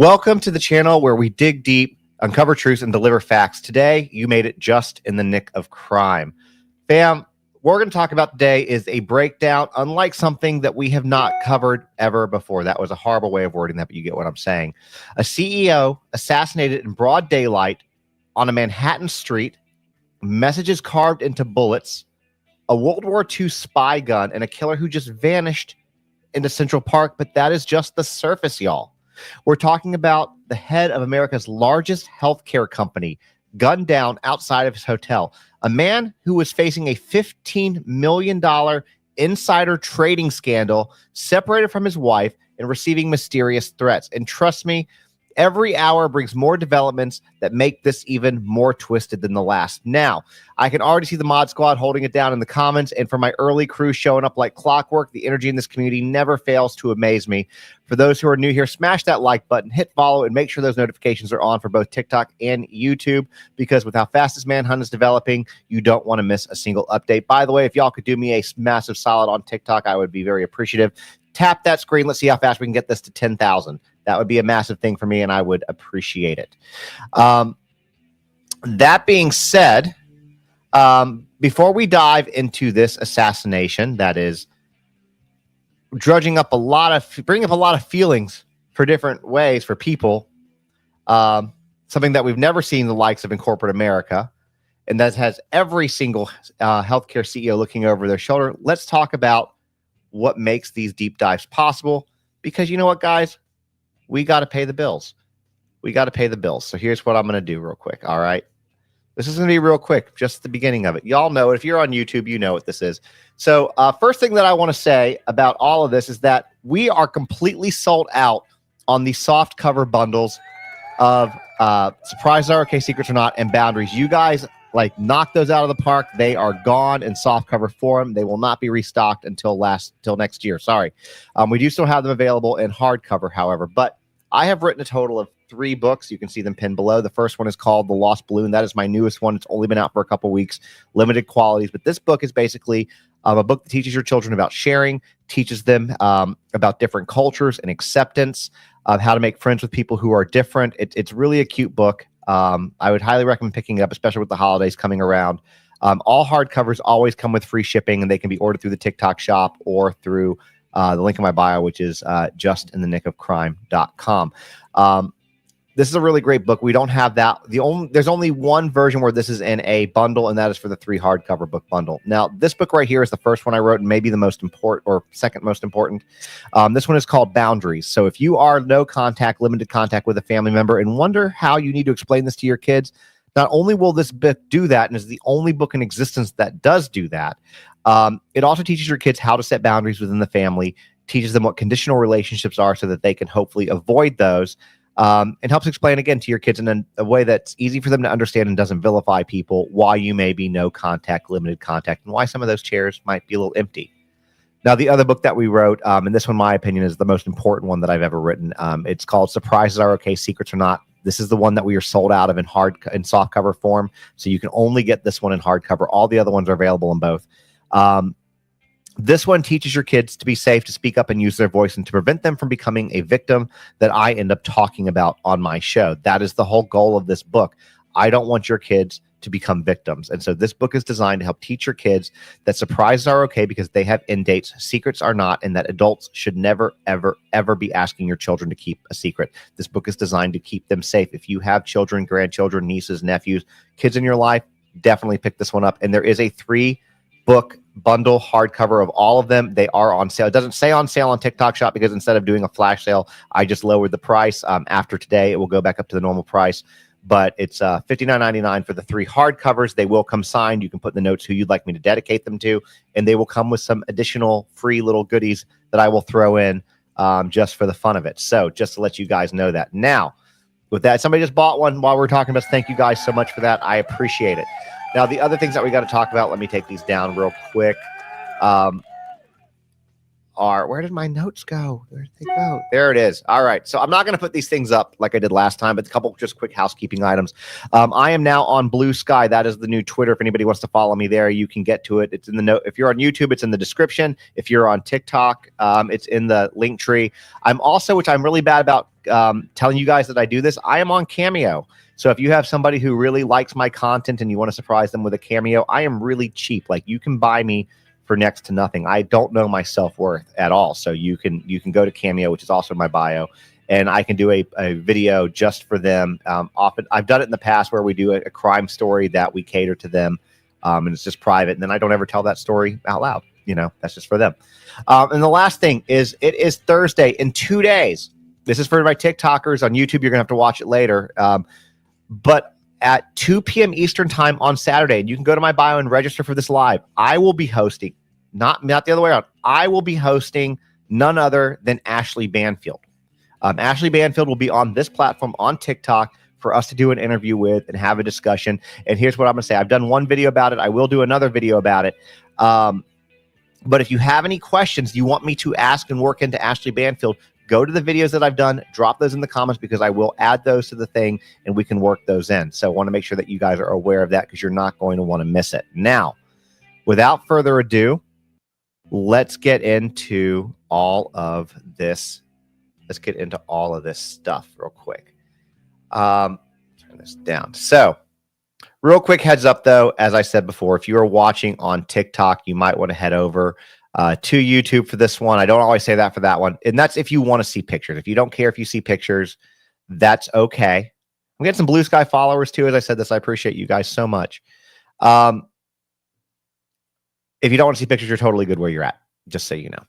Welcome to the channel where we dig deep, uncover truths, and deliver facts. Today, you made it just in the nick of crime. Fam, what we're going to talk about today is a breakdown, unlike something that we have not covered ever before. That was a horrible way of wording that, but you get what I'm saying. A CEO assassinated in broad daylight on a Manhattan street, messages carved into bullets, a World War II spy gun, and a killer who just vanished into Central Park. But that is just the surface, y'all. We're talking about the head of America's largest healthcare company, gunned down outside of his hotel. A man who was facing a $15 million insider trading scandal, separated from his wife and receiving mysterious threats. And trust me, every hour brings more developments that make this even more twisted than the last. Now, I can already see the mod squad holding it down in the comments, and for my early crew showing up like clockwork, the energy in this community never fails to amaze me. For those who are new here, smash that like button, hit follow, and make sure those notifications are on for both TikTok and YouTube, because with how fast this Manhunt is developing, you don't want to miss a single update. By the way, if y'all could do me a massive solid on TikTok, I would be very appreciative. Tap that screen. Let's see how fast we can get this to 10,000. That would be a massive thing for me, and I would appreciate it. That being said, before we dive into this assassination, that is bringing up a lot of feelings for different ways for people, something that we've never seen the likes of in corporate America, and that has every single healthcare CEO looking over their shoulder. Let's talk about what makes these deep dives possible, because you know what, guys? We got to pay the bills. We got to pay the bills. So here's what I'm going to do real quick. All right. This is going to be real quick, just the beginning of it. Y'all know it. If you're on YouTube, you know what this is. So first thing that I want to say about all of this is that we are completely sold out on the soft cover bundles of Surprises Are Okay, Secrets Are Not, and Boundaries. You guys like knock those out of the park. They are gone in soft cover form. They will not be restocked until next year. Sorry. We do still have them available in hardcover, however, but I have written a total of 3 books. You can see them pinned below. The first one is called The Lost Balloon. That is my newest one. It's only been out for a couple weeks, limited qualities, but this book is basically a book that teaches your children about sharing, teaches them about different cultures and acceptance, of how to make friends with people who are different. It's really a cute book. I would highly recommend picking it up, especially with the holidays coming around. All hardcovers always come with free shipping, and they can be ordered through the TikTok shop or through the link in my bio, which is justinthennickofcrime.com. This is a really great book. We don't have that. There's only one version where this is in a bundle, and that is for the 3 hardcover book bundle. Now, this book right here is the first one I wrote, and maybe the most important or second most important. This one is called Boundaries. So if you are limited contact with a family member and wonder how you need to explain this to your kids, not only will this book do that, and is the only book in existence that does do that, it also teaches your kids how to set boundaries within the family, teaches them what conditional relationships are so that they can hopefully avoid those, and helps explain again to your kids in a way that's easy for them to understand and doesn't vilify people why you may be no contact, limited contact, and why some of those chairs might be a little empty. Now, the other book that we wrote, and this one, in my opinion, is the most important one that I've ever written. It's called Surprises Are Okay, Secrets Are Not. This is the one that we are sold out of in soft cover form. So you can only get this one in hardcover. All the other ones are available in both. This one teaches your kids to be safe, to speak up and use their voice, and to prevent them from becoming a victim that I end up talking about on my show. That is the whole goal of this book. I don't want your kids to become victims. And so this book is designed to help teach your kids that surprises are okay because they have end dates, secrets are not, and that adults should never, ever, ever be asking your children to keep a secret. This book is designed to keep them safe. If you have children, grandchildren, nieces, nephews, kids in your life, definitely pick this one up. And there is a 3-book bundle hardcover of all of them. They are on sale. It doesn't say on sale on TikTok shop because instead of doing a flash sale, I just lowered the price. After today, it will go back up to the normal price. But it's $59.99 for the 3 hardcovers. They will come signed. You can put in the notes who you'd like me to dedicate them to, and they will come with some additional free little goodies that I will throw in just for the fun of it. So just to let you guys know that. Now, with that, somebody just bought one while we're talking about this. Thank you guys so much for that. I appreciate it. Now, the other things that we got to talk about, let me take these down real quick. Where did my notes go? Where did they go? There it is. All right. So I'm not going to put these things up like I did last time, but a couple just quick housekeeping items. I am now on Blue Sky. That is the new Twitter. If anybody wants to follow me there, you can get to it. It's in the note. If you're on YouTube, it's in the description. If you're on TikTok, it's in the link tree. I'm also, which I'm really bad about telling you guys that I do this, I am on Cameo. So if you have somebody who really likes my content and you want to surprise them with a cameo, I am really cheap. Like, you can buy me for next to nothing. I don't know my self-worth at all. So you can go to Cameo, which is also in my bio, and I can do a video just for them. Often I've done it in the past where we do a crime story that we cater to them, and it's just private. And then I don't ever tell that story out loud. You know, that's just for them. And the last thing is, it is Thursday in 2 days. This is for my TikTokers. On YouTube, you're gonna have to watch it later. But at 2 p.m. Eastern time on Saturday, and you can go to my bio and register for this live, I will be hosting, not the other way around. I will be hosting none other than Ashley Banfield. Ashley Banfield will be on this platform on TikTok for us to do an interview with and have a discussion. And here's what I'm going to say. I've done one video about it. I will do another video about it. But if you have any questions you want me to ask and work into Ashley Banfield, go to the videos that I've done, drop those in the comments, because I will add those to the thing and we can work those in. So I want to make sure that you guys are aware of that, because you're not going to want to miss it. Now, without further ado, let's get into all of this. Let's get into all of this stuff real quick. Turn this down. So, real quick heads up, though, as I said before, if you are watching on TikTok, you might want to head over to YouTube for this one. I don't always say that for that one. And that's if you want to see pictures. If you don't care if you see pictures, that's okay. I'm getting some Blue Sky followers, too. As I said this, I appreciate you guys so much. If you don't want to see pictures, you're totally good where you're at, just so you know.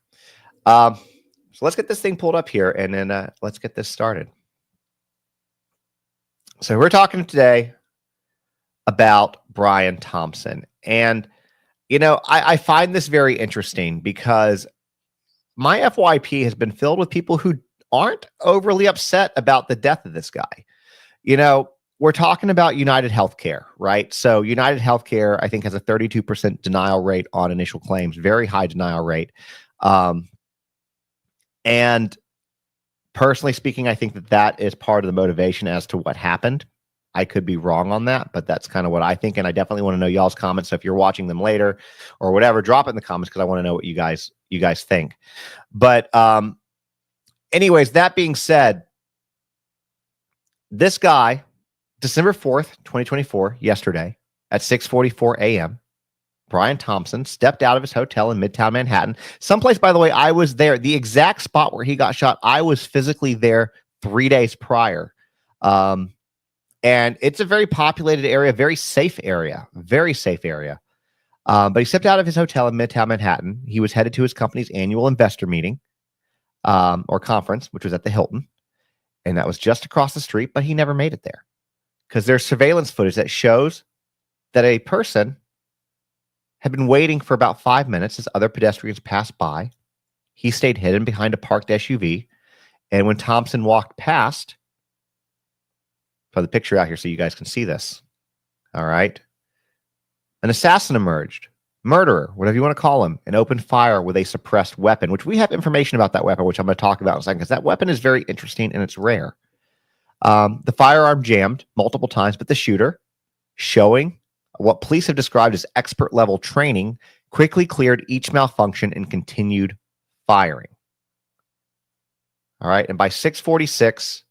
So let's get this thing pulled up here, and then let's get this started. So we're talking today about Brian Thompson. And, you know, I find this very interesting, because my FYP has been filled with people who aren't overly upset about the death of this guy. You know, we're talking about UnitedHealthcare, right? So UnitedHealthcare, I think, has a 32% denial rate on initial claims, very high denial rate. And personally speaking, I think that that is part of the motivation as to what happened. I could be wrong on that, but that's kind of what I think. And I definitely want to know y'all's comments. So if you're watching them later or whatever, drop it in the comments, because I want to know what you guys think. But anyways, that being said, this guy, December 4th, 2024, yesterday at 6:44 a.m., Brian Thompson stepped out of his hotel in Midtown Manhattan. Someplace, by the way, I was there. The exact spot where he got shot, I was physically there 3 days prior. And it's a very populated area, very safe area. But he stepped out of his hotel in Midtown Manhattan. He was headed to his company's annual investor meeting or conference, which was at the Hilton. And that was just across the street, but he never made it there, because there's surveillance footage that shows that a person had been waiting for about 5 minutes as other pedestrians passed by. He stayed hidden behind a parked SUV. And when Thompson walked past, put the picture out here so you guys can see this. All right. An assassin emerged, murderer, whatever you want to call him, and opened fire with a suppressed weapon, which we have information about that weapon, which I'm going to talk about in a second, because that weapon is very interesting and it's rare. The firearm jammed multiple times, but the shooter, showing what police have described as expert level training, quickly cleared each malfunction and continued firing. All right. And by 6:46,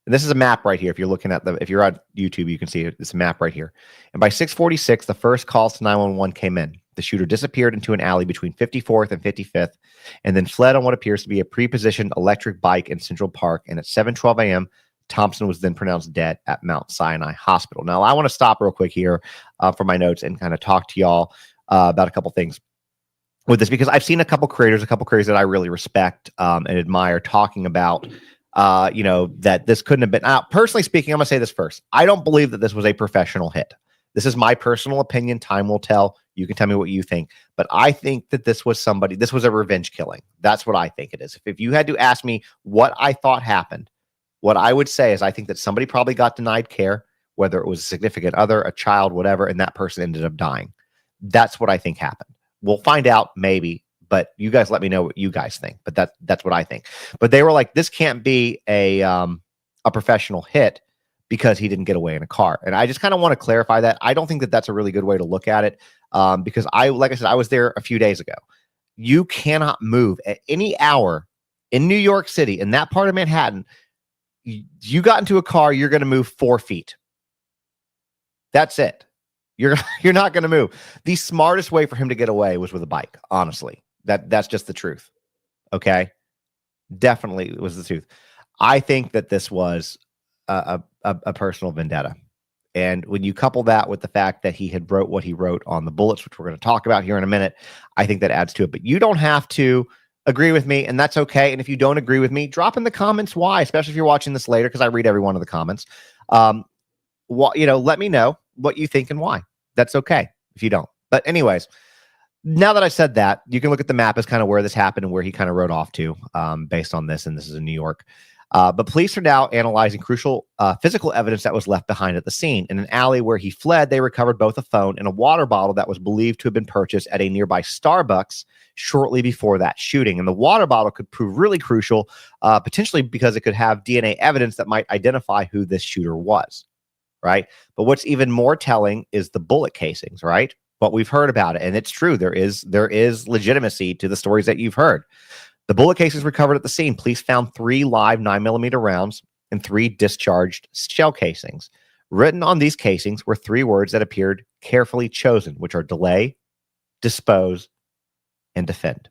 and this is a map right here. If you're looking at if you're on YouTube, you can see it. It's a map right here. And by 6:46, the first calls to 911 came in. The shooter disappeared into an alley between 54th and 55th, and then fled on what appears to be a pre-positioned electric bike in Central Park. And at 7:12 a.m., Thompson was then pronounced dead at Mount Sinai Hospital. Now, I want to stop real quick here for my notes and kind of talk to y'all about a couple things with this, because I've seen a couple creators that I really respect and admire talking about, you know, that this couldn't have been. Now, personally speaking, I'm going to say this first. I don't believe that this was a professional hit. This is my personal opinion. Time will tell. You can tell me what you think. But I think that this was a revenge killing. That's what I think it is. If you had to ask me what I thought happened, what I would say is I think that somebody probably got denied care, whether it was a significant other, a child, whatever, and that person ended up dying. That's what I think happened. We'll find out maybe, but you guys let me know what you guys think. But that's what I think. But they were like, this can't be a professional hit because he didn't get away in a car. And I just kind of want to clarify that. I don't think that that's a really good way to look at it, because like I said, I was there a few days ago. You cannot move at any hour in New York City, in that part of Manhattan, you got into a car, you're going to move 4 feet. That's it. You're not going to move. The smartest way for him to get away was with a bike. Honestly, that's just the truth. Okay, definitely was the truth. I think that this was a personal vendetta. And when you couple that with the fact that he had wrote what he wrote on the bullets, which we're going to talk about here in a minute, I think that adds to it. But you don't have to agree with me, and that's okay. And if you don't agree with me, drop in the comments why, especially if you're watching this later, because I read every one of the comments. Let me know what you think and why. That's okay if you don't. But anyways, now that I said that, you can look at the map as kind of where this happened and where he kind of wrote off to based on this, and this is in New York. But police are now analyzing crucial physical evidence that was left behind at the scene. In an alley where he fled, they recovered both a phone and a water bottle that was believed to have been purchased at a nearby Starbucks shortly before that shooting. And the water bottle could prove really crucial, potentially because it could have DNA evidence that might identify who this shooter was, right? But what's even more telling is the bullet casings, right? What we've heard about it. And it's true. There is legitimacy to the stories that you've heard. The bullet casings recovered at the scene. Police found 3 live 9mm rounds and 3 discharged shell casings. Written on these casings were 3 words that appeared carefully chosen, which are delay, dispose, and defend.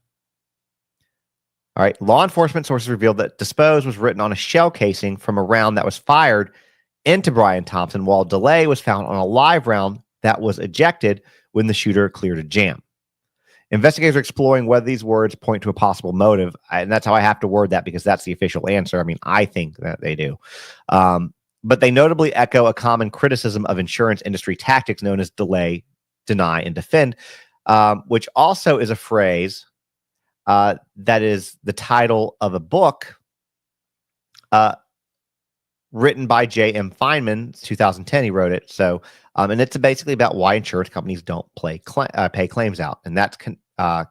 All right. Law enforcement sources revealed that dispose was written on a shell casing from a round that was fired into Brian Thompson, while delay was found on a live round that was ejected when the shooter cleared a jam. Investigators are exploring whether these words point to a possible motive, and that's how I have to word that because that's the official answer. I mean, I think that they do. But they notably echo a common criticism of insurance industry tactics known as delay, deny, and defend, which also is a phrase that is the title of a book written by J.M. Feynman, 2010. He wrote it. So, and it's basically about why insurance companies don't pay claims out. And that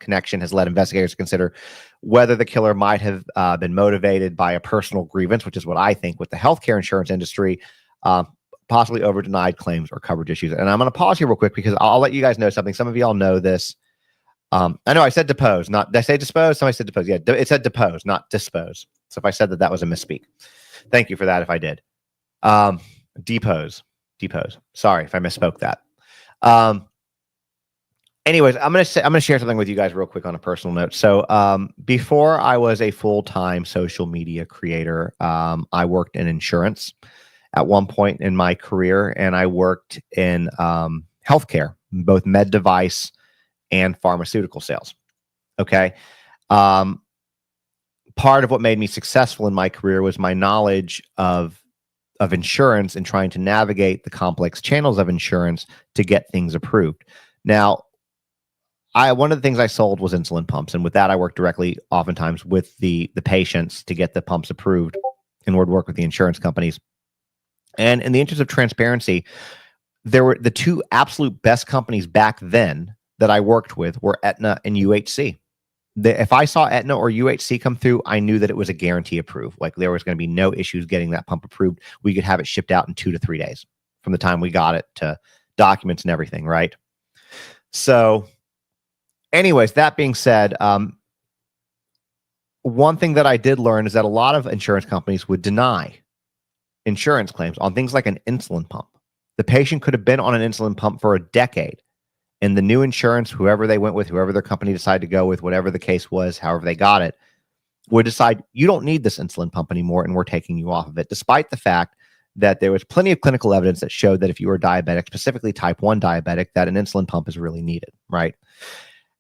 connection has led investigators to consider whether the killer might have been motivated by a personal grievance, which is what I think with the healthcare insurance industry, possibly over denied claims or coverage issues. And I'm going to pause here real quick because I'll let you guys know something. Some of y'all know this. I know I said depose, not, did I say dispose? Somebody said depose. Yeah, it said depose, not dispose. So if I said that was a misspeak. Thank you for that if I did. Depose. Sorry if I misspoke that. Anyways, I'm gonna share something with you guys real quick on a personal note. So before I was a full-time social media creator, I worked in insurance at one point in my career, and I worked in healthcare, both med device and pharmaceutical sales. Okay. Part of what made me successful in my career was my knowledge of insurance and trying to navigate the complex channels of insurance to get things approved. Now, one of the things I sold was insulin pumps, and with that, I worked directly, oftentimes, with the patients to get the pumps approved in order to work with the insurance companies. And in the interest of transparency, there were the 2 absolute best companies back then that I worked with were Aetna and UHC. If I saw Aetna or UHC come through, I knew that it was a guarantee approved. Like there was going to be no issues getting that pump approved. We could have it shipped out in 2 to 3 days from the time we got it to documents and everything, right? So anyways, that being said, one thing that I did learn is that a lot of insurance companies would deny insurance claims on things like an insulin pump. The patient could have been on an insulin pump for a decade. And the new insurance, whoever they went with, whoever their company decided to go with, whatever the case was, however they got it, would decide you don't need this insulin pump anymore and we're taking you off of it, despite the fact that there was plenty of clinical evidence that showed that if you were diabetic, specifically type 1 diabetic, that an insulin pump is really needed, right?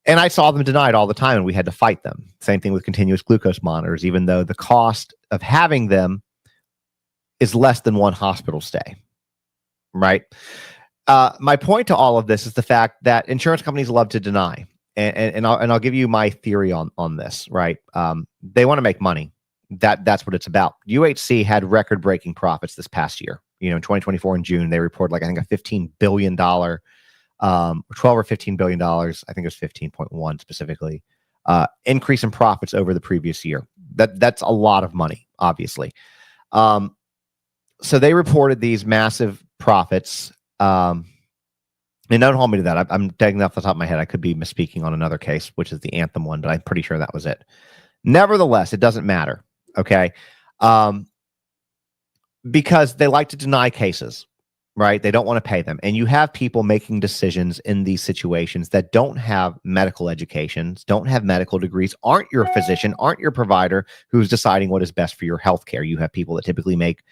And I saw them denied all the time and we had to fight them. Same thing with continuous glucose monitors, even though the cost of having them is less than 1 hospital stay, right? My point to all of this is the fact that insurance companies love to deny, and I'll give you my theory on this. Right? They want to make money. That's what it's about. UHC had record-breaking profits this past year. You know, in 2024 in June, they reported like I think a $15 billion, 12 or $15 billion. I think it was 15.1 specifically. Increase in profits over the previous year. That's a lot of money, obviously. So they reported these massive profits. And don't hold me to that. I'm taking that off the top of my head. I could be misspeaking on another case, which is the Anthem one, but I'm pretty sure that was it. Nevertheless, it doesn't matter. Okay. Um, because they like to deny cases, right? They don't want to pay them. And you have people making decisions in these situations that don't have medical educations, don't have medical degrees, aren't your physician, aren't your provider who's deciding what is best for your healthcare. You have people that typically make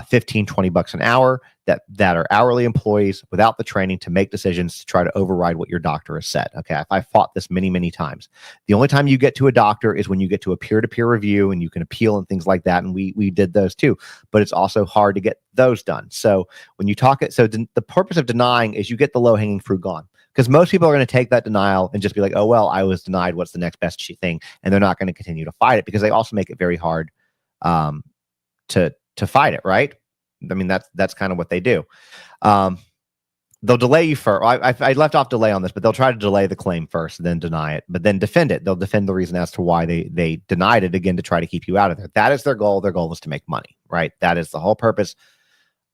15, $20 an hour that are hourly employees without the training to make decisions to try to override what your doctor has said. Okay. I fought this many, many times. The only time you get to a doctor is when you get to a peer-to-peer review and you can appeal and things like that. And we did those too, but it's also hard to get those done. So when you talk it, so the purpose of denying is you get the low-hanging fruit gone. Because most people are going to take that denial and just be like, oh, well, I was denied. What's the next best thing? And they're not going to continue to fight it because they also make it very hard to fight it, right? I mean, that's kind of what they do. They'll delay you for. I left off delay on this, but they'll try to delay the claim first, and then deny it, but then defend it. They'll defend the reason as to why they denied it again to try to keep you out of there. That is their goal. Their goal is to make money, right? That is the whole purpose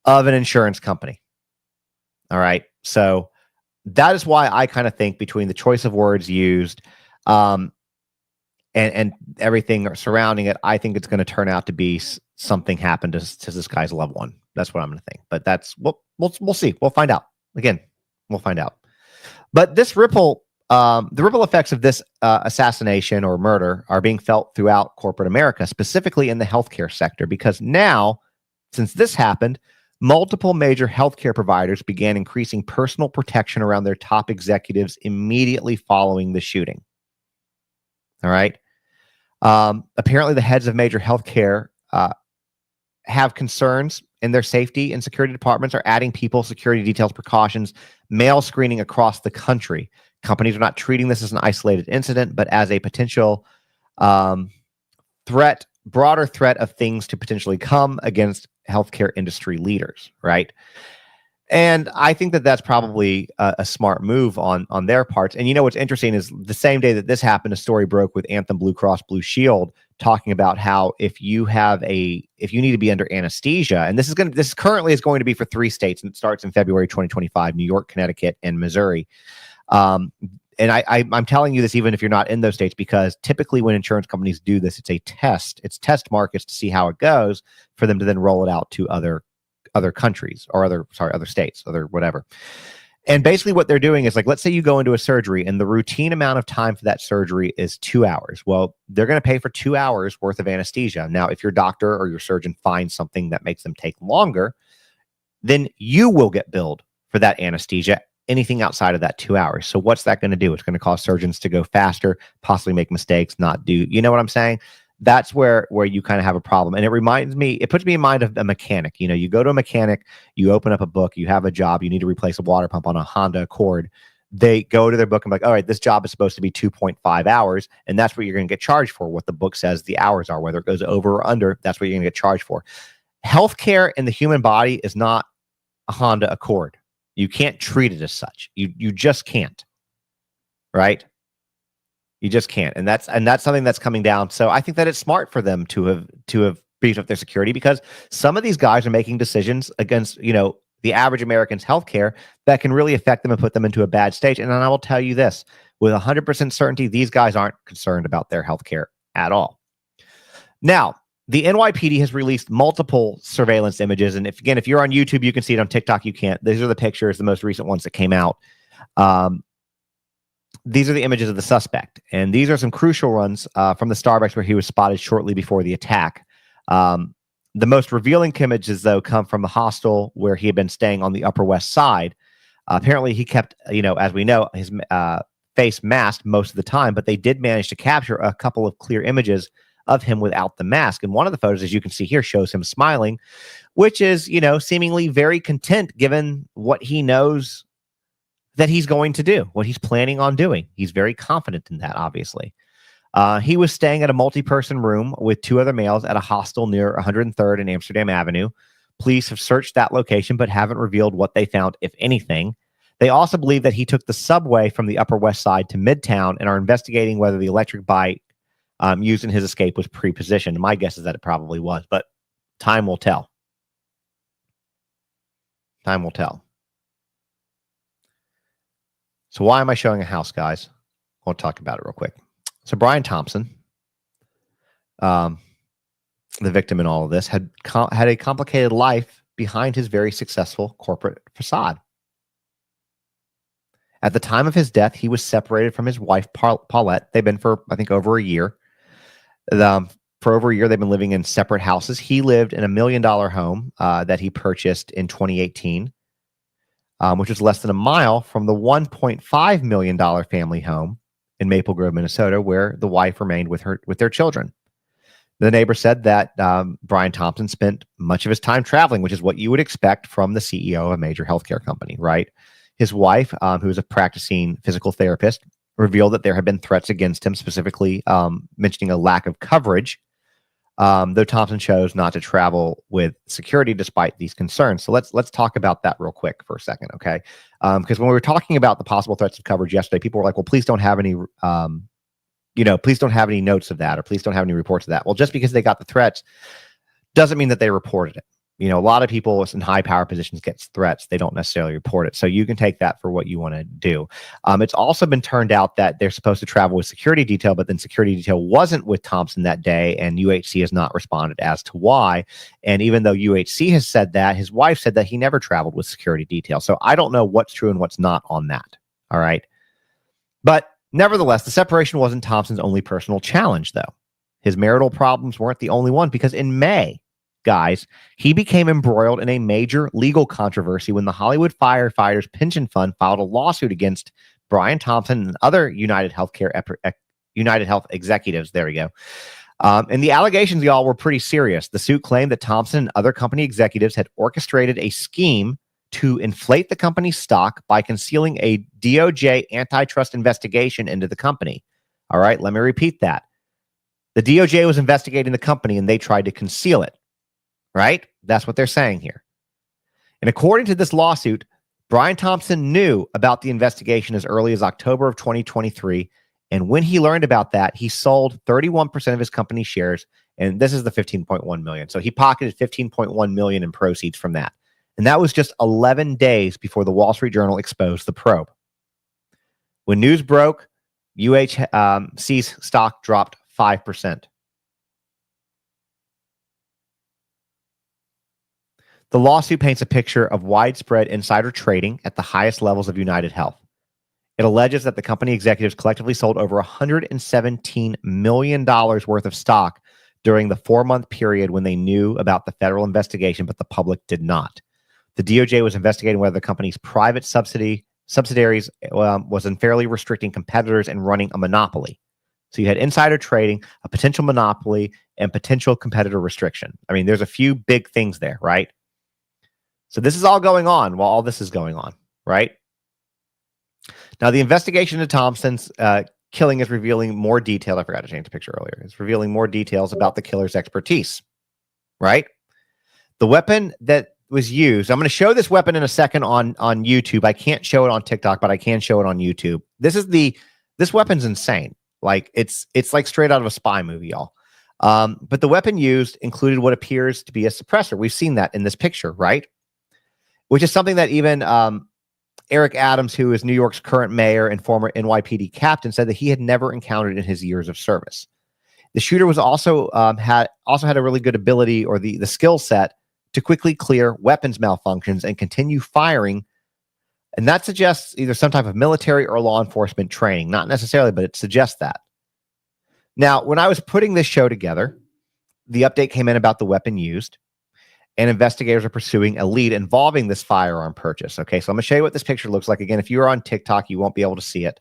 of an insurance company. All right. So that is why I kind of think between the choice of words used, and everything surrounding it, I think it's going to turn out to be something happened to this guy's loved one. That's what I'm going to think. But that's we'll see. We'll find out. Again, we'll find out. But this the ripple effects of this assassination or murder are being felt throughout corporate America, specifically in the healthcare sector, because now, since this happened, multiple major healthcare providers began increasing personal protection around their top executives immediately following the shooting. All right. Apparently, the heads of major healthcare have concerns in their safety and security departments are adding people, security details, precautions, mail screening across the country. Companies are not treating this as an isolated incident, but as a potential threat, broader threat of things to potentially come against healthcare industry leaders, right? And I think that that's probably a smart move on their parts. And you know what's interesting is the same day that this happened, a story broke with Anthem Blue Cross Blue Shield talking about how if you need to be under anesthesia, and this currently is going to be for 3 states, and it starts in February 2025, New York, Connecticut, and Missouri. And I'm telling you this even if you're not in those states, because typically when insurance companies do this, it's a test. It's test markets to see how it goes for them to then roll it out to other countries or other states, other whatever. And basically what they're doing is, like, let's say you go into a surgery and the routine amount of time for that surgery is 2 hours. Well, they're going to pay for 2 hours worth of anesthesia. Now, if your doctor or your surgeon finds something that makes them take longer, then you will get billed for that anesthesia, anything outside of that 2 hours. So what's that going to do? It's going to cause surgeons to go faster, possibly make mistakes, not do, you know what I'm saying? That's where you kind of have a problem. And it puts me in mind of a mechanic. You know, you go to a mechanic, you open up a book, you have a job, you need to replace a water pump on a Honda Accord. They go to their book and be like, all right, this job is supposed to be 2.5 hours. And that's what you're going to get charged for. What the book says the hours are, whether it goes over or under, that's what you're going to get charged for. Healthcare in the human body is not a Honda Accord. You can't treat it as such. You just can't. Right? You just can't, and that's something that's coming down. So I think that it's smart for them to have beefed up their security, because some of these guys are making decisions against, you know, the average American's healthcare that can really affect them and put them into a bad stage. And I will tell you this with 100% certainty: these guys aren't concerned about their healthcare at all. Now, the NYPD has released multiple surveillance images, and if you're on YouTube, you can see it. On TikTok, you can't. These are the pictures, the most recent ones that came out. These are the images of the suspect, and these are some crucial ones from the Starbucks where he was spotted shortly before the attack. The most revealing images, though, come from the hostel where he had been staying on the Upper West Side. Apparently, he kept, as we know, his face masked most of the time, but they did manage to capture a couple of clear images of him without the mask. And one of the photos, as you can see here, shows him smiling, which is, seemingly very content given what he knows that he's going to do, what he's planning on doing. He's very confident in that, obviously. He was staying at a multi-person room with 2 other males at a hostel near 103rd and Amsterdam Avenue. Police have searched that location, but haven't revealed what they found, if anything. They also believe that he took the subway from the Upper West Side to Midtown and are investigating whether the electric bike used in his escape was pre-positioned. My guess is that it probably was, but time will tell. Time will tell. So why am I showing a house, guys? I want to talk about it real quick. So Brian Thompson, um, the victim in all of this, had a complicated life behind his very successful corporate facade. At the time of his death, he was separated from his wife, Paulette. They've been for, I think, over a year. For over a year, they've been living in separate houses. He lived in $1 million home that he purchased in 2018, which was less than a mile from the $1.5 million family home in Maple Grove, Minnesota, where the wife remained with their children. The neighbor said that Brian Thompson spent much of his time traveling, which is what you would expect from the CEO of a major healthcare company, right? His wife, who is a practicing physical therapist, revealed that there had been threats against him, specifically mentioning a lack of coverage, though Thompson chose not to travel with security despite these concerns. So let's talk about that real quick for a second, okay? Because when we were talking about the possible threats of coverage yesterday, people were like, well, please don't have any please don't have any notes of that, or please don't have any reports of that. Well, just because they got the threats doesn't mean that they reported it. You know, a lot of people in high power positions get threats. They don't necessarily report it. So you can take that for what you want to do. It's also been turned out that they're supposed to travel with security detail, but then security detail wasn't with Thompson that day, and UHC has not responded as to why. And even though UHC has said that, his wife said that he never traveled with security detail. So I don't know what's true and what's not on that. All right. But nevertheless, the separation wasn't Thompson's only personal challenge, though. His marital problems weren't the only one, because in May, guys, he became embroiled in a major legal controversy when the Hollywood Firefighters Pension Fund filed a lawsuit against Brian Thompson and other United Health executives. There we go. And the allegations, y'all, were pretty serious. The suit claimed that Thompson and other company executives had orchestrated a scheme to inflate the company's stock by concealing a DOJ antitrust investigation into the company. All right, let me repeat that. The DOJ was investigating the company and they tried to conceal it. Right? That's what they're saying here. And according to this lawsuit, Brian Thompson knew about the investigation as early as October of 2023. And when he learned about that, he sold 31% of his company shares. And this is the 15.1 million. So he pocketed 15.1 million in proceeds from that. And that was just 11 days before the Wall Street Journal exposed the probe. When news broke, UHC's stock dropped 5%. The lawsuit paints a picture of widespread insider trading at the highest levels of UnitedHealth. It alleges that the company executives collectively sold over $117 million worth of stock during the 4-month period when they knew about the federal investigation, but the public did not. The DOJ was investigating whether the company's private subsidiaries was unfairly restricting competitors and running a monopoly. So you had insider trading, a potential monopoly, and potential competitor restriction. I mean, there's a few big things there, right? So this is all going on while all this is going on, right? Now, the investigation into Thompson's killing is revealing more detail. I forgot to change the picture earlier. It's revealing more details about the killer's expertise, right? The weapon that was used, I'm going to show this weapon in a second on YouTube. I can't show it on TikTok, but I can show it on YouTube. This weapon's insane. Like it's like straight out of a spy movie, y'all. But the weapon used included what appears to be a suppressor. We've seen that in this picture, right? Which is something that even Eric Adams, who is New York's current mayor and former NYPD captain, said that he had never encountered in his years of service. The shooter was also had a really good ability, or the skill set, to quickly clear weapons malfunctions and continue firing. And that suggests either some type of military or law enforcement training. Not necessarily, but it suggests that. Now, when I was putting this show together, the update came in about the weapon used, and investigators are pursuing a lead involving this firearm purchase. Okay, so I'm going to show you what this picture looks like. Again, if you're on TikTok, you won't be able to see it,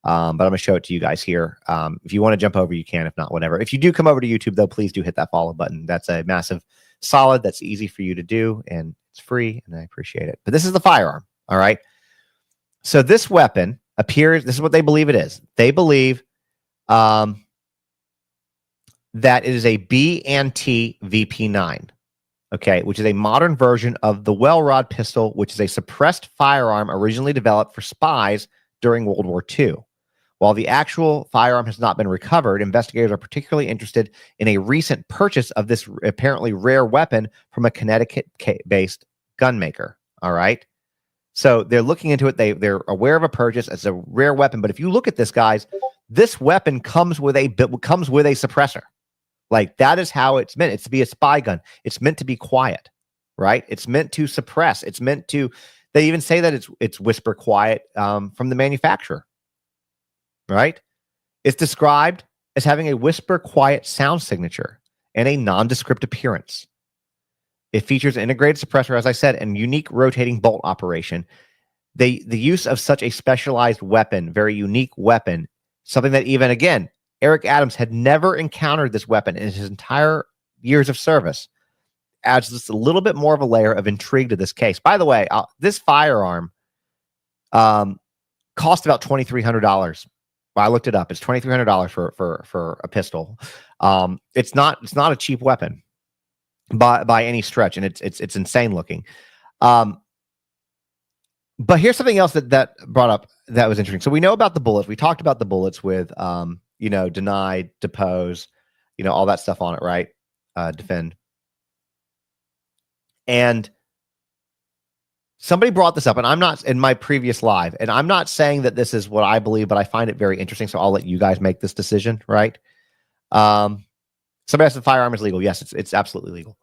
but I'm going to show it to you guys here. If you want to jump over, you can. If not, whatever. If you do come over to YouTube, though, please do hit that follow button. That's a massive solid. That's easy for you to do, and it's free, and I appreciate it. But this is the firearm, all right? So this weapon appears, this is what they believe it is. They believe that it is a B&T VP9. Okay, which is a modern version of the Well-Rod pistol, which is a suppressed firearm originally developed for spies during World War II. While the actual firearm has not been recovered, investigators are particularly interested in a recent purchase of this apparently rare weapon from a Connecticut-based gunmaker. All right, so they're looking into it. They're aware of a purchase. It's a rare weapon, but if you look at this, guys, this weapon comes with a suppressor. Like, that is how it's meant. It's to be a spy gun. It's meant to be quiet, right? It's meant to suppress. It's meant to, they even say that it's whisper quiet from the manufacturer, right? It's described as having a whisper quiet sound signature and a nondescript appearance. It features an integrated suppressor, as I said, and unique rotating bolt operation. The use of such a specialized weapon, very unique weapon, something that even, again, Eric Adams had never encountered this weapon in his entire years of service, adds just a little bit more of a layer of intrigue to this case. By the way, this firearm cost about $2,300. Well, I looked it up. It's $2,300 for a pistol. It's not a cheap weapon by any stretch, and it's insane looking. But here's something else that brought up that was interesting. So we know about the bullets. We talked about the bullets with deny, depose, all that stuff on it, right? Defend. And somebody brought this up, and I'm not in my previous live, and I'm not saying that this is what I believe, but I find it very interesting. So I'll let you guys make this decision, right? Somebody asked if the firearm is legal. Yes, it's absolutely legal.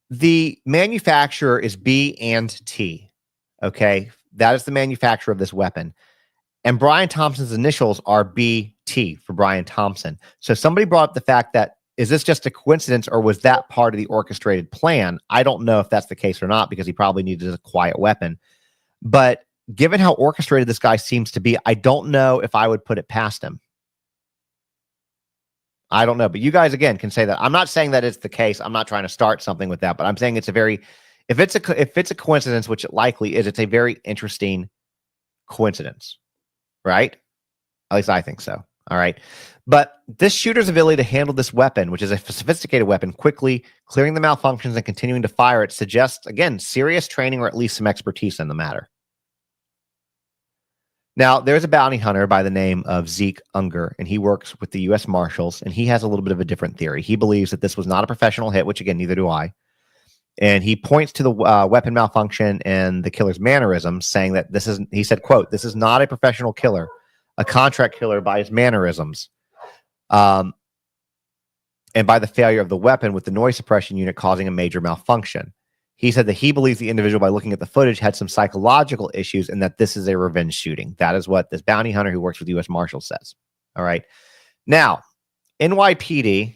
The manufacturer is B&T. Okay, that is the manufacturer of this weapon. And Brian Thompson's initials are BT for Brian Thompson. So somebody brought up the fact that, is this just a coincidence, or was that part of the orchestrated plan? I don't know if that's the case or not, because he probably needed a quiet weapon. But given how orchestrated this guy seems to be, I don't know if I would put it past him. I don't know. But you guys, again, can say that. I'm not saying that it's the case. I'm not trying to start something with that, but I'm saying it's a very, if it's a coincidence, which it likely is, it's a very interesting coincidence, right? At least I think so. All right. But this shooter's ability to handle this weapon, which is a sophisticated weapon, quickly clearing the malfunctions and continuing to fire it, suggests, again, serious training or at least some expertise in the matter. Now, there's a bounty hunter by the name of Zeke Unger, and he works with the U.S. Marshals, and he has a little bit of a different theory. He believes that this was not a professional hit, which, again, neither do I. And he points to the weapon malfunction and the killer's mannerisms, saying that this is, he said, quote, "This is not a professional killer, a contract killer by his mannerisms, and by the failure of the weapon with the noise suppression unit causing a major malfunction." He said that he believes the individual, by looking at the footage, had some psychological issues and that this is a revenge shooting. That is what this bounty hunter who works with the U.S. Marshals says. All right. Now, NYPD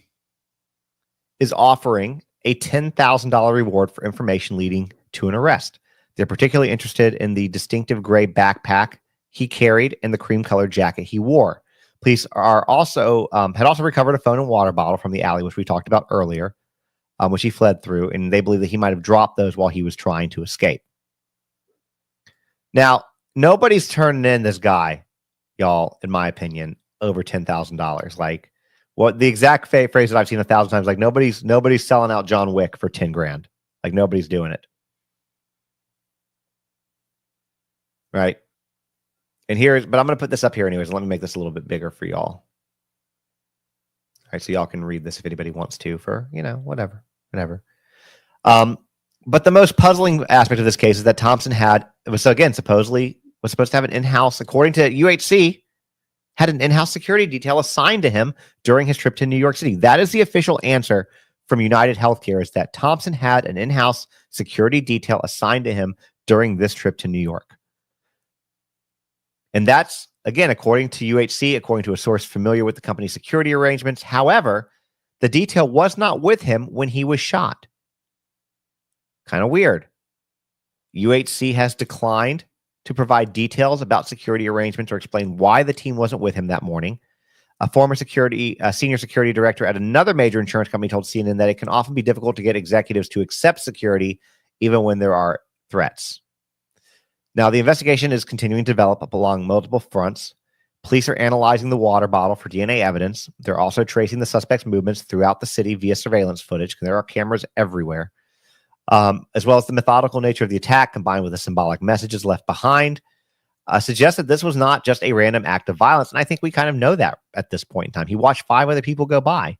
is offering a $10,000 reward for information leading to an arrest. They're particularly interested in the distinctive gray backpack he carried and the cream-colored jacket he wore. Police are also had also recovered a phone and water bottle from the alley, which we talked about earlier, which he fled through, and they believe that he might have dropped those while he was trying to escape. Now, nobody's turning in this guy, y'all, in my opinion, over $10,000. Like, what the exact phrase that I've seen 1,000 times, like nobody's selling out John Wick for 10 grand. Like, nobody's doing it. Right? And but I'm going to put this up here anyways. Let me make this a little bit bigger for y'all. All right, so y'all can read this if anybody wants to, for, whatever. But the most puzzling aspect of this case is that Thompson supposedly was supposed to have an in-house, according to UHC, had an in-house security detail assigned to him during his trip to New York City. That is the official answer from UnitedHealthcare, is that Thompson had an in-house security detail assigned to him during this trip to New York. And that's, again, according to UHC, according to a source familiar with the company's security arrangements. However, the detail was not with him when he was shot. Kind of weird. UHC has declined to provide details about security arrangements or explain why the team wasn't with him that morning. A former senior security director at another major insurance company told CNN that it can often be difficult to get executives to accept security even when there are threats. Now, the investigation is continuing to develop up along multiple fronts. Police are analyzing the water bottle for DNA evidence. They're also tracing the suspect's movements throughout the city via surveillance footage, because there are cameras everywhere, as well as the methodical nature of the attack combined with the symbolic messages left behind suggests that this was not just a random act of violence. And I think we kind of know that at this point in time. He watched 5 other people go by,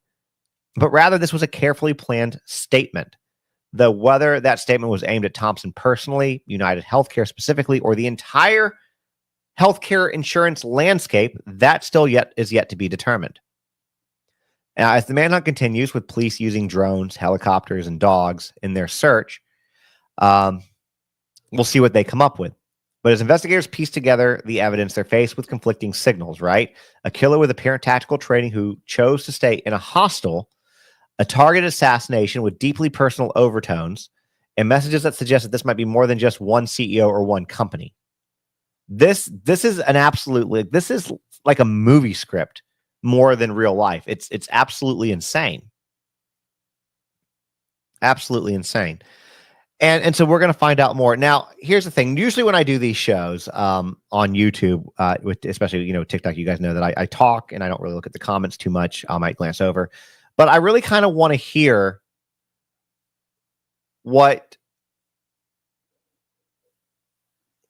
but rather this was a carefully planned statement. Though whether that statement was aimed at Thompson personally, UnitedHealthcare specifically, or the entire healthcare insurance landscape, that still is yet to be determined. As the manhunt continues with police using drones, helicopters, and dogs in their search, we'll see what they come up with. But as investigators piece together the evidence, they're faced with conflicting signals, right? A killer with apparent tactical training who chose to stay in a hostel, a targeted assassination with deeply personal overtones, and messages that suggest that this might be more than just one CEO or one company. This is an absolutely, this is like a movie script more than real life. It's absolutely insane. Absolutely insane. And so we're going to find out more. Now, here's the thing. Usually when I do these shows on YouTube, with especially, TikTok, you guys know that I talk and I don't really look at the comments too much. I might glance over. But I really kind of want to hear what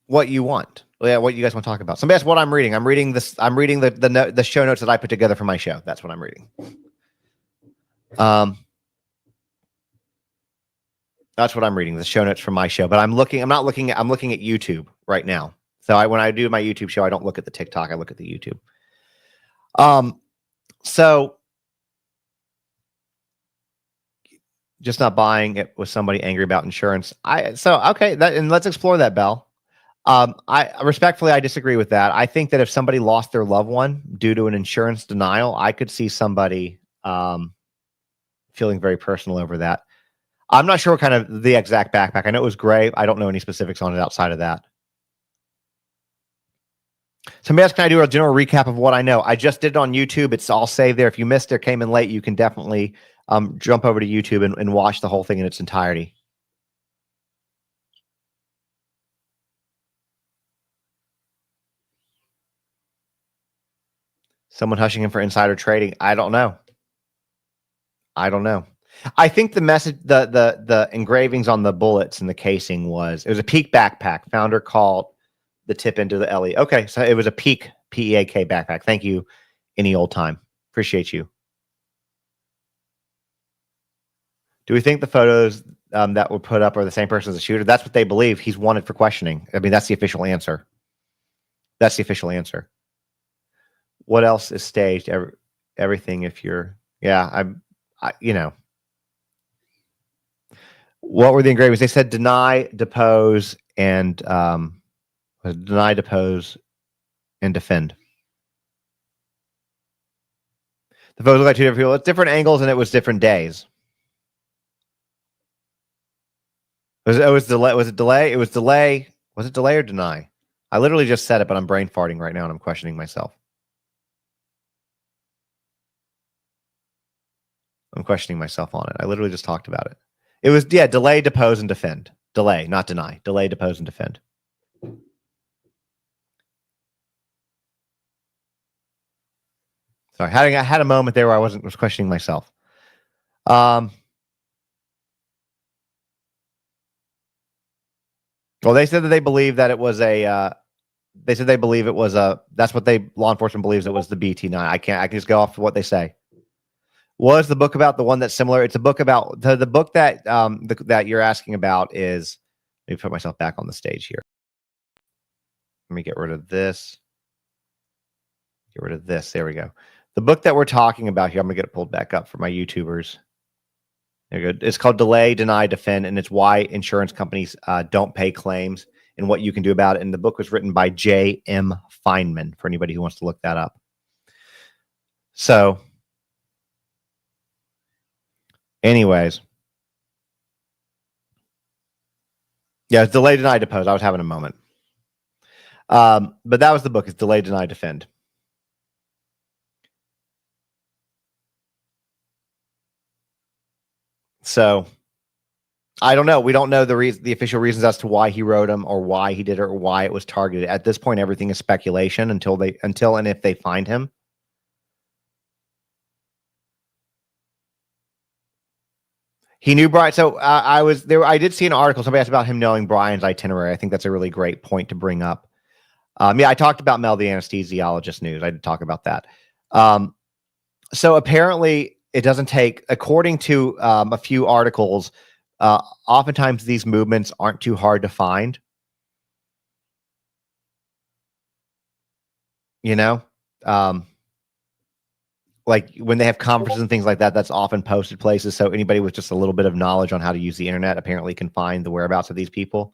you want. Yeah, what you guys want to talk about. Somebody asked what I'm reading. I'm reading this. I'm reading the show notes that I put together for my show. That's what I'm reading. That's what I'm reading, the show notes from my show. But I'm looking at YouTube right now. So when I do my YouTube show, I don't look at the TikTok. I look at the YouTube. So just not buying it with somebody angry about insurance. Okay, and let's explore that, Bell. I respectfully, I disagree with that. I think that if somebody lost their loved one due to an insurance denial, I could see somebody feeling very personal over that. I'm not sure what kind of the exact backpack. I know it was gray. I don't know any specifics on it outside of that. Somebody else, can I do a general recap of what I know? I just did it on YouTube. It's all saved there. If you missed it or came in late, you can definitely jump over to YouTube and watch the whole thing in its entirety. Someone hushing him for insider trading. I don't know. I think the message, the engravings on the bullets and the casing it was a Peak backpack. Founder called the tip into the LE. Okay, so it was a Peak, P-E-A-K backpack. Thank you, any old time. Appreciate you. Do we think the photos that were put up are the same person as the shooter? That's what they believe. He's wanted for questioning. I mean, that's the official answer. What else is staged? Everything. If you're, what were the engravings? They said deny, depose, and deny, depose, and defend. The photos look like two different people. It's different angles, and it was different days. Was it delay? Was it delay? It was delay. Was it delay or deny? I literally just said it, but I'm brain farting right now, and I'm questioning myself. I'm questioning myself on it. I literally just talked about it. It was, delay, depose, and defend. Delay, not deny. Delay, depose, and defend. Sorry, I had a moment there where I was questioning myself. Well, they said that they believe that it was a. They said they believe it was a. That's what law enforcement believes it was the BT9. I can just go off of what they say. Was the book about the one that's similar? It's a book about the book that that you're asking about is. Let me put myself back on the stage here. Let me get rid of this. Get rid of this. There we go. The book that we're talking about here, I'm going to get it pulled back up for my YouTubers. There you go. It's called Delay, Deny, Defend, and it's why insurance companies don't pay claims and what you can do about it. And the book was written by J.M. Feynman, for anybody who wants to look that up. So, anyways. Yeah, it's Delay, Deny, Depose. I was having a moment. But that was the book. It's Delay, Deny, Defend. So I don't know. We don't know the official reasons as to why he wrote them or why he did it or why it was targeted. At this point, everything is speculation until and if they find him. He knew Brian. So I was there. I did see an article. Somebody asked about him knowing Brian's itinerary. I think that's a really great point to bring up. I talked about Mel, the anesthesiologist news. I did talk about that. So apparently it doesn't take, according to a few articles, oftentimes these movements aren't too hard to find. like when they have conferences and things like that, that's often posted places. So anybody with just a little bit of knowledge on how to use the internet apparently can find the whereabouts of these people.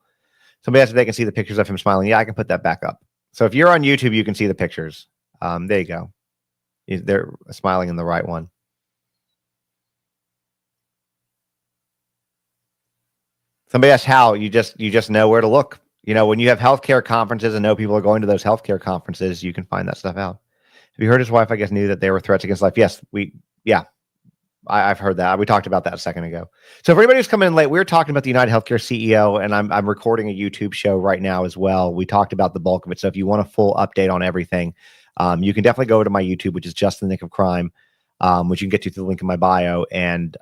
Somebody asked if they can see the pictures of him smiling. Yeah, I can put that back up. So if you're on YouTube, you can see the pictures. There you go. They're smiling in the right one. Somebody asked how. You just know where to look. You know, when you have healthcare conferences and know people are going to those healthcare conferences, you can find that stuff out. Have you heard his wife, I guess, knew that there were threats against life? Yes, I've heard that. We talked about that a second ago. So for anybody who's coming in late, we were talking about the UnitedHealthcare CEO, and I'm recording a YouTube show right now as well. We talked about the bulk of it. So if you want a full update on everything, you can definitely go to my YouTube, which is Just the Nick of Crime, which you can get to through the link in my bio, and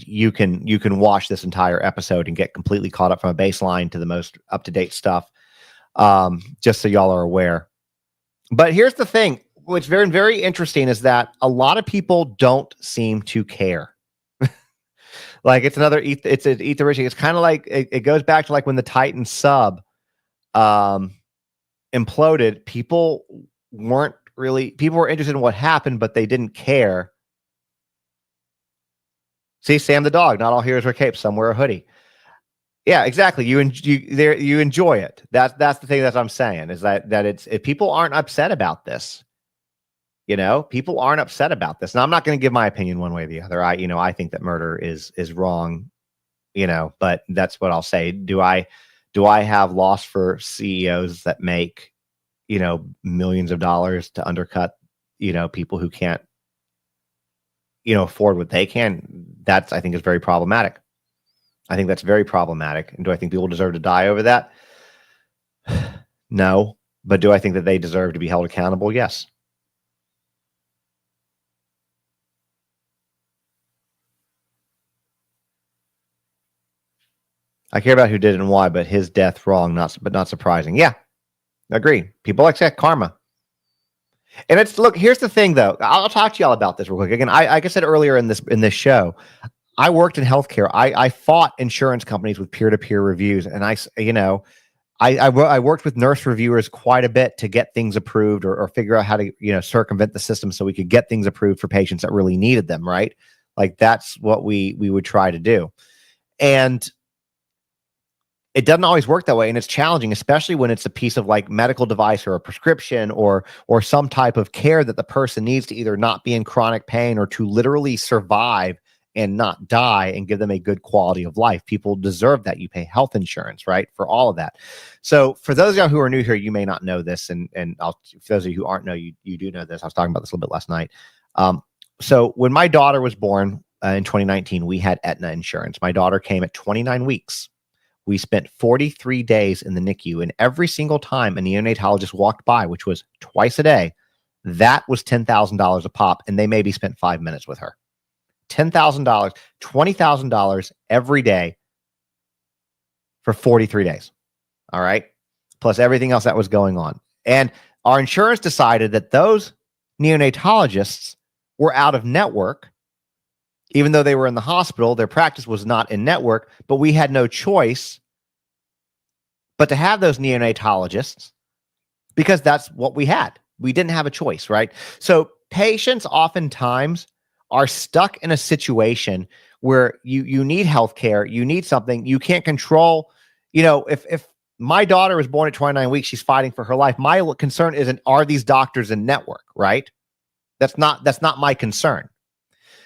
you can watch this entire episode and get completely caught up from a baseline to the most up-to-date stuff, just so y'all are aware. But here's the thing, what's very, very interesting is that a lot of people don't seem to care. Like it's another, it's an etheric. It's kind of like, it goes back to like when the Titan sub imploded, people were interested in what happened, but they didn't care. See, Sam the dog, not all heroes wear capes, some wear a hoodie. Yeah, exactly. You enjoy it. That's the thing that I'm saying is that if people aren't upset about this, you know, people aren't upset about this. Now, I'm not going to give my opinion one way or the other. I think that murder is wrong, you know, but that's what I'll say. Do I have loss for CEOs that make, you know, millions of dollars to undercut, you know, people who can't, you know, afford what they can? That's, I think, is very problematic. I think that's very problematic. And do I think people deserve to die over that? No. But do I think that they deserve to be held accountable? Yes. I care about who did it and why, but his death wrong, not surprising. Yeah, agree. People accept karma. And look, here's the thing though. I'll talk to y'all about this real quick. Again, like I said earlier in this show, I worked in healthcare. I fought insurance companies with peer-to-peer reviews, and I worked with nurse reviewers quite a bit to get things approved or figure out how to, you know, circumvent the system so we could get things approved for patients that really needed them, right? Like that's what we would try to do. And it doesn't always work that way, and it's challenging, especially when it's a piece of like medical device or a prescription or some type of care that the person needs to either not be in chronic pain or to literally survive and not die and give them a good quality of life. People deserve that. You pay health insurance, right, for all of that. So for those of you who are new here, you may not know this, and for those of you who aren't know, you do know this. I was talking about this a little bit last night. So when my daughter was born in 2019, we had Aetna insurance. My daughter came at 29 weeks. We spent 43 days in the NICU, and every single time a neonatologist walked by, which was twice a day, that was $10,000 a pop, and they maybe spent 5 minutes with her. $10,000, $20,000 every day for 43 days. All right. Plus everything else that was going on. And our insurance decided that those neonatologists were out of network. Even though they were in the hospital, their practice was not in network, but we had no choice but to have those neonatologists because that's what we had. We didn't have a choice, right? So patients oftentimes are stuck in a situation where you need healthcare, you need something, you can't control. You know, if my daughter was born at 29 weeks, she's fighting for her life. My concern isn't, are these doctors in network, right? That's not my concern.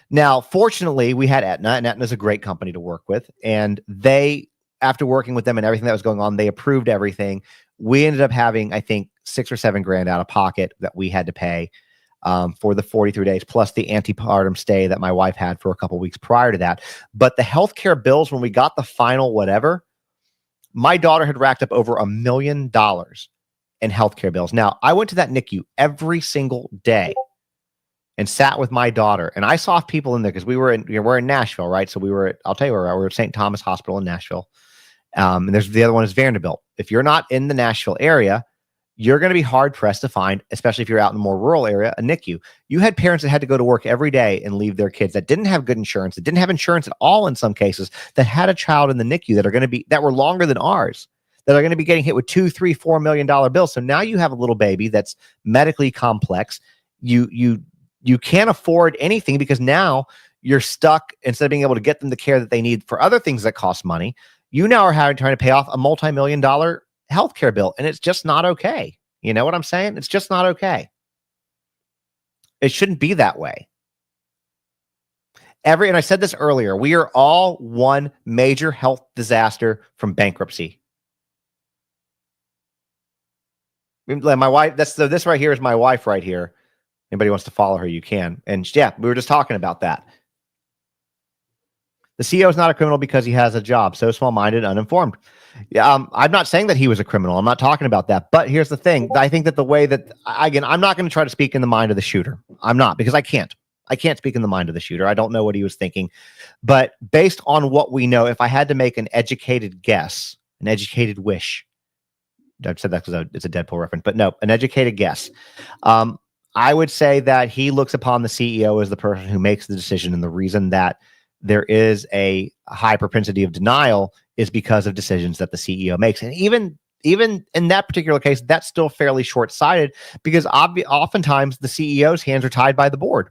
Now, fortunately, we had Aetna, and Aetna is a great company to work with. And they, after working with them and everything that was going on, they approved everything. We ended up having, I think, $6 or $7 grand out of pocket that we had to pay for the 43 days, plus the antepartum stay that my wife had for a couple of weeks prior to that. But the healthcare bills, when we got the final whatever, my daughter had racked up over $1 million in healthcare bills. Now, I went to that NICU every single day and sat with my daughter, and I saw people in there because we're in Nashville, right? So I'll tell you where we were at St. Thomas Hospital in Nashville. And there's the other one is Vanderbilt. If you're not in the Nashville area, you're going to be hard pressed to find, especially if you're out in a more rural area, a NICU. You had parents that had to go to work every day and leave their kids that didn't have good insurance, that didn't have insurance at all in some cases, that had a child in the NICU that were longer than ours, that are going to be getting hit with $2, $3, $4 million bills. So now you have a little baby that's medically complex. you can't afford anything because now you're stuck. Instead of being able to get them the care that they need for other things that cost money, you now are trying to pay off a multi-million-dollar healthcare bill, and it's just not okay. You know what I'm saying? It's just not okay. It shouldn't be that way. And I said this earlier, we are all one major health disaster from bankruptcy. My wife, this right here is my wife right here. Anybody wants to follow her, you can. And yeah, we were just talking about that. The CEO is not a criminal because he has a job. So small-minded, uninformed. Yeah, I'm not saying that he was a criminal. I'm not talking about that. But here's the thing. I think that the way that, again, I'm not going to try to speak in the mind of the shooter. I'm not, because I can't. I can't speak in the mind of the shooter. I don't know what he was thinking. But based on what we know, if I had to make an educated guess, an educated wish, I've said that because it's a Deadpool reference, but no, an educated guess. I would say that he looks upon the CEO as the person who makes the decision, and the reason that there is a high propensity of denial is because of decisions that the CEO makes. And even in that particular case, that's still fairly short-sighted because oftentimes the CEO's hands are tied by the board.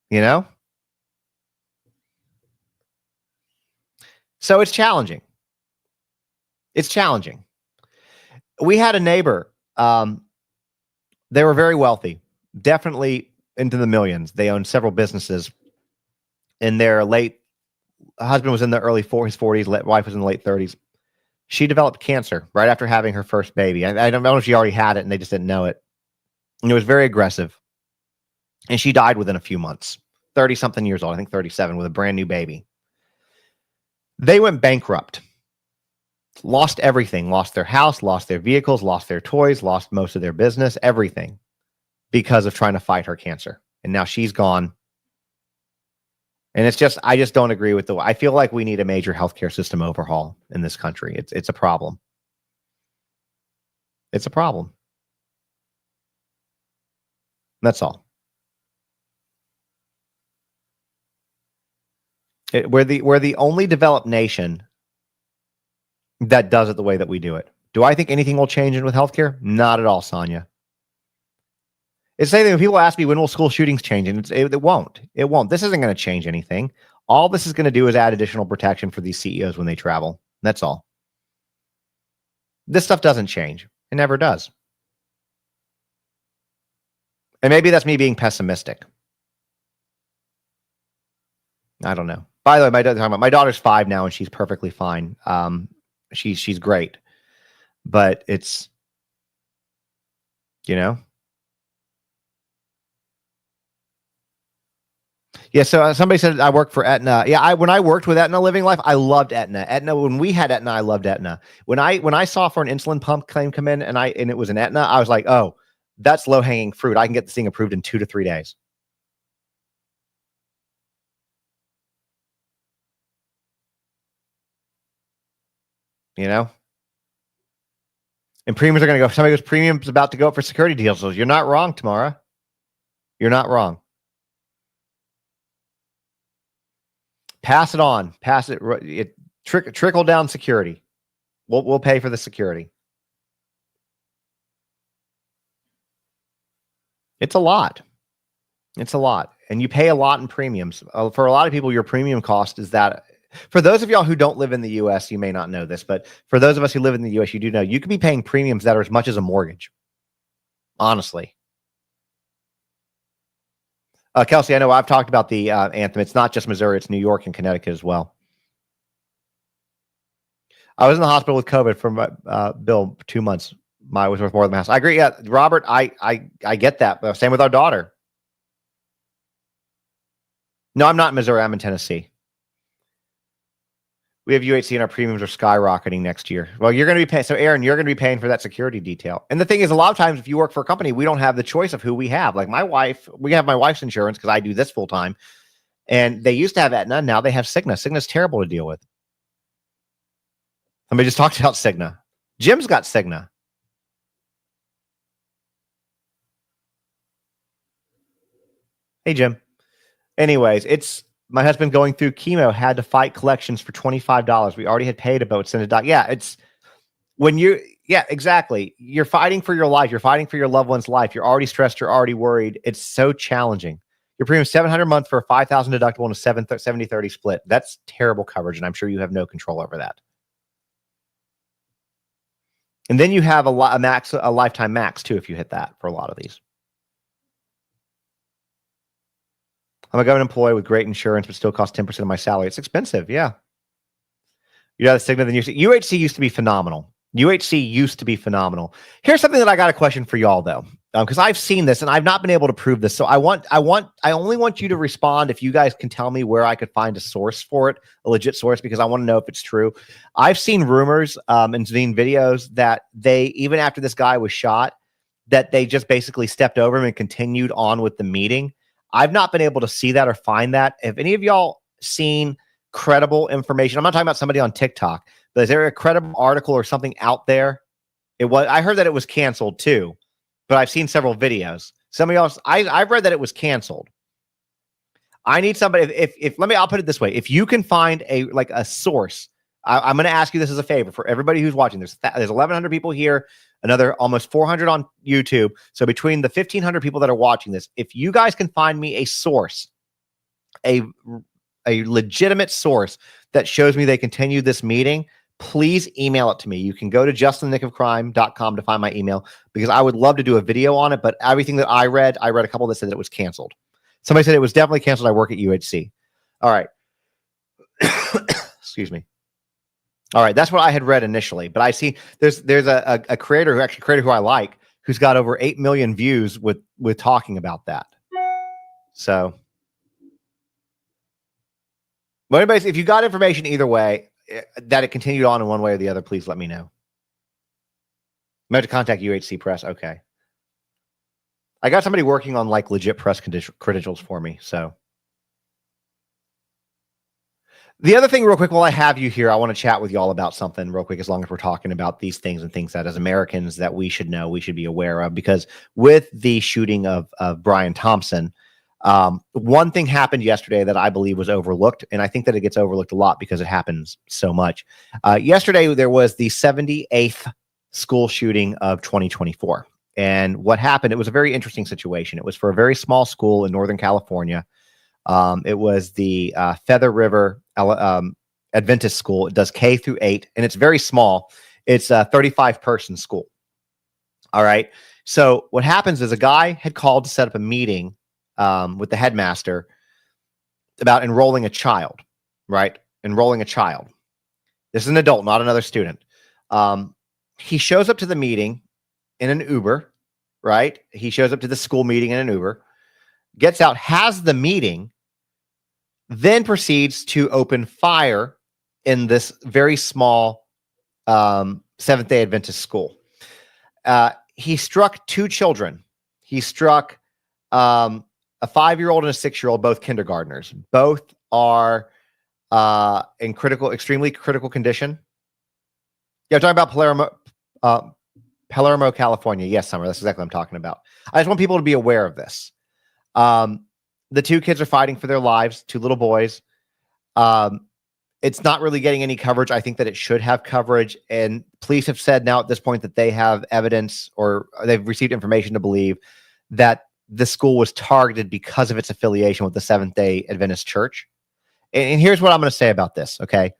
You know? So it's challenging. It's challenging. We had a neighbor. They were very wealthy, definitely into the millions. They owned several businesses. In their husband was in the his 40s, wife was in the late 30s. She developed cancer right after having her first baby. I don't know if she already had it and they just didn't know it. And it was very aggressive. And she died within a few months, 30-something years old, I think 37, with a brand new baby. They went bankrupt. Lost everything, lost their house, lost their vehicles, lost their toys, lost most of their business, everything, because of trying to fight her cancer. And now she's gone. And I just don't agree with I feel like we need a major healthcare system overhaul in this country. It's a problem. It's a problem. That's all. We're the only developed nation that does it the way that we do it. Do I think anything will change with healthcare? Not at all, Sonia. It's the same thing when people ask me, when will school shootings change? And it won't. It won't. This isn't going to change anything. All this is going to do is add additional protection for these CEOs when they travel. That's all. This stuff doesn't change. It never does. And maybe that's me being pessimistic. I don't know. By the way, my daughter's 5 now and she's perfectly fine. She's great, but it's, you know. Yeah. So somebody said I work for Aetna. Yeah. When I worked with Aetna Living Life, I loved Aetna. When we had Aetna, I loved Aetna. When I saw for an insulin pump claim come in and it was an Aetna, I was like, oh, that's low hanging fruit. I can get this thing approved in 2 to 3 days. You know? And premiums are going to go. Somebody goes, premium's about to go up for security deals. So you're not wrong, Tamara. You're not wrong. Pass it on. Pass it. Trickle down security. We'll pay for the security. It's a lot. It's a lot. And you pay a lot in premiums. For a lot of people, your premium cost is that. For those of y'all who don't live in the U.S., you may not know this, but for those of us who live in the U.S., you do know you could be paying premiums that are as much as a mortgage. Honestly. Kelsey, I know I've talked about the Anthem. It's not just Missouri, it's New York and Connecticut as well. I was in the hospital with COVID for Bill 2 months. My was worth more than my house. I agree. Yeah, Robert, I get that. Same with our daughter. No, I'm not in Missouri. I'm in Tennessee. We have UHC and our premiums are skyrocketing next year. Well, you're going to be paying. So, Aaron, you're going to be paying for that security detail. And the thing is, a lot of times, if you work for a company, we don't have the choice of who we have. Like my wife, we have my wife's insurance because I do this full time. And they used to have Aetna. Now they have Cigna. Cigna's terrible to deal with. Somebody just talked about Cigna. Jim's got Cigna. Hey, Jim. Anyways, my husband going through chemo had to fight collections for $25. We already had paid about send a doc. Yeah, it's when Yeah, exactly. You're fighting for your life. You're fighting for your loved one's life. You're already stressed. You're already worried. It's so challenging. Your premium is $700 a month for a $5,000 deductible and a 70-30 split. That's terrible coverage, and I'm sure you have no control over that. And then you have a lifetime max too if you hit that for a lot of these. I'm a government employee with great insurance, but still costs 10% of my salary. It's expensive. Yeah. You got a Cigna than UHC. UHC used to be phenomenal. UHC used to be phenomenal. Here's something that I got a question for y'all though, because I've seen this and I've not been able to prove this. So I only want you to respond if you guys can tell me where I could find a source for it, a legit source, because I want to know if it's true. I've seen rumors and seen videos that they, even after this guy was shot, that they just basically stepped over him and continued on with the meeting. I've not been able to see that or find that. If any of y'all seen credible information, I'm not talking about somebody on TikTok, but is there a credible article or something out there? I heard that it was canceled too, but I've seen several videos. Some of y'all, I've read that it was canceled. I need somebody. I'll put it this way: if you can find a source, I'm going to ask you this as a favor for everybody who's watching. There's 1,100 people here, another almost 400 on YouTube. So between the 1,500 people that are watching this, if you guys can find me a source, a legitimate source that shows me they continued this meeting, please email it to me. You can go to justthenickofcrime.com to find my email, because I would love to do a video on it. But everything that I read a couple that said that it was canceled. Somebody said it was definitely canceled. I work at UHC. All right. Excuse me. All right. That's what I had read initially. But I see there's a creator who actually created who I like, who's got over 8 million views with talking about that. So, but anyways, if you got information either way, that it continued on in one way or the other, please let me know. I'm going to contact UHC Press. Okay. I got somebody working on like legit press credentials for me. So the other thing real quick, while I have you here, I want to chat with y'all about something real quick, as long as we're talking about these things and things that as Americans that we should know, we should be aware of, because with the shooting of Brian Thompson, one thing happened yesterday that I believe was overlooked. And I think that it gets overlooked a lot because it happens so much. Yesterday, there was the 78th school shooting of 2024. And what happened, it was a very interesting situation. It was for a very small school in Northern California. It was the Feather River Adventist school. It does K through 8, and it's very small. It's a 35-person school. All right. So what happens is a guy had called to set up a meeting with the headmaster about enrolling a child, right? Enrolling a child. This is an adult, not another student. He shows up to the meeting in an Uber, right? He shows up to the school meeting in an Uber, gets out, has the meeting, then proceeds to open fire in this very small Seventh-day Adventist school. He struck 2 children. He struck a 5-year-old and a 6-year-old, both kindergartners. Both are in extremely critical condition. Yeah, I'm talking about Palermo, California. Yes, Summer, that's exactly what I'm talking about. I just want people to be aware of this. The 2 kids are fighting for their lives, 2 little boys. It's not really getting any coverage. I think that it should have coverage. And police have said now at this point that they have evidence, or they've received information to believe that the school was targeted because of its affiliation with the Seventh-day Adventist Church. And here's what I'm going to say about this, okay?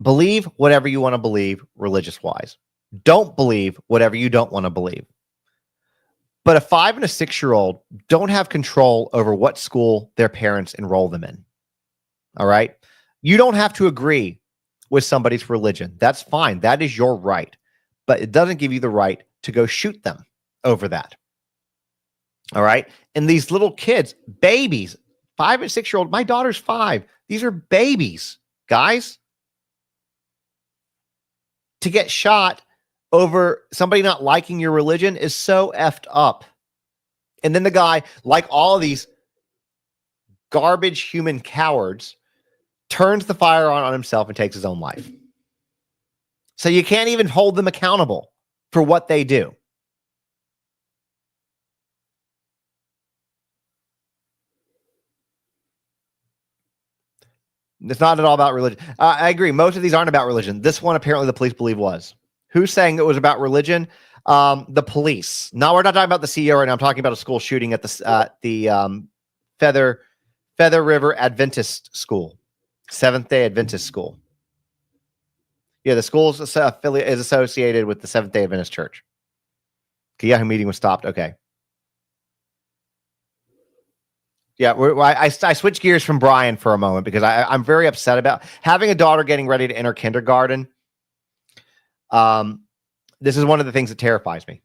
Believe whatever you want to believe religious-wise. Don't believe whatever you don't want to believe. But a 5 and a 6-year-old don't have control over what school their parents enroll them in. All right? You don't have to agree with somebody's religion. That's fine. That is your right. But it doesn't give you the right to go shoot them over that. All right? And these little kids, babies, 5 and 6-year-old, my daughter's 5. These are babies, guys. To get shot over somebody not liking your religion is so effed up. And then the guy, like all of these garbage human cowards, turns the fire on himself and takes his own life. So you can't even hold them accountable for what they do. It's not at all about religion. I agree. Most of these aren't about religion. This one, apparently, the police believe was. Who's saying it was about religion? The police. No, we're not talking about the CEO right now. I'm talking about a school shooting at the Feather River Adventist School, Seventh-day Adventist School. Yeah, the school is associated with the Seventh-day Adventist Church. Okay, Yahoo meeting was stopped. Okay. Yeah, I switched gears from Brian for a moment because I'm very upset about having a daughter getting ready to enter kindergarten. This is one of the things that terrifies me,